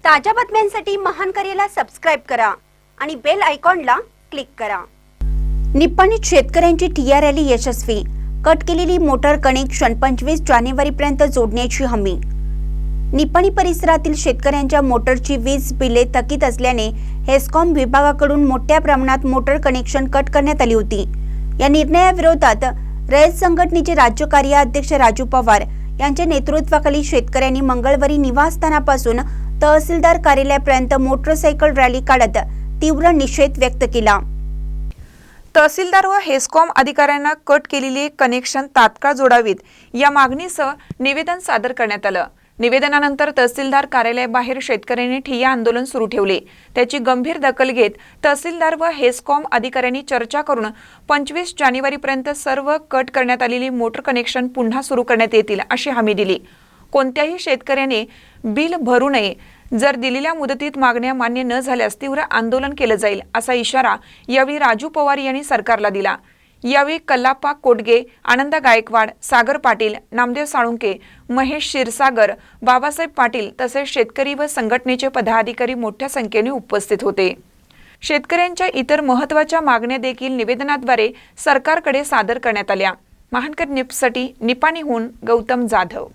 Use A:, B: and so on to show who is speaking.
A: ताज्या बातम्यांसाठी महान करेला सबस्क्राइब करा आणि बेल आयकॉनला क्लिक करा। निप्पाणीत शेतकऱ्यांची ठिय्या रॅली यशस्वी। कट केलेली मोटर कनेक्शन 25 जानेवारीपर्यंत जोडण्याची हमी। निप्पाणी परिसरातील शेतकऱ्यांच्या मोटरची वीज बिले थकीत असल्याने हेस्कॉम विभागाकडून मोठ्या प्रमाणात मोटर कनेक्शन कट करण्यात आली होती। या निर्णयाविरोधात रयत संघटनेचे राज्य कार्याध्यक्ष राजू पवार यांच्या नेतृत्वाखाली शेतकऱ्यांनी मंगळवारी निवासस्थानापासून तहसीलदार कार्यालयापर्यंत मोटरसायकल रॅली काढत तीव्र निषेध व्यक्त केला।
B: तहसीलदार व हेस्कॉम अधिकाऱ्यांना कट केलेली कनेक्शन तात्काळ जोडावीत या मागणीसह निवेदन सादर करण्यात आलं। निवेदनानंतर तहसीलदार कार्यालयाबाहेर शेतकऱ्यांनी ठिय्या आंदोलन सुरू ठेवले। त्याची गंभीर दखल घेत तहसीलदार व हेस्कॉम अधिकाऱ्यांनी चर्चा करून 25 जानेवारीपर्यंत सर्व कट करण्यात आलेली मोटर कनेक्शन पुन्हा सुरू करण्यात येतील अशी हमी दिली। कोणत्याही शेतकऱ्याने बिल भरू नये। जर दिलेल्या मुदतीत मागण्या मान्य न झाल्यास तीव्र आंदोलन केलं जाईल असा इशारा यावेळी राजू पवार यांनी सरकारला दिला। यावेळी कल्लाप्पा कोटगे, आनंदा गायकवाड, सागर पाटील, नामदेव साळुंके, महेश क्षीरसागर, बाबासाहेब पाटील तसेच शेतकरी व संघटनेचे पदाधिकारी मोठ्या संख्येने उपस्थित होते। शेतकऱ्यांच्या इतर महत्त्वाच्या मागण्या देखील निवेदनाद्वारे सरकारकडे सादर करण्यात आल्या। महानकर न्यूजसाठी निप्पाणीहून गौतम जाधव।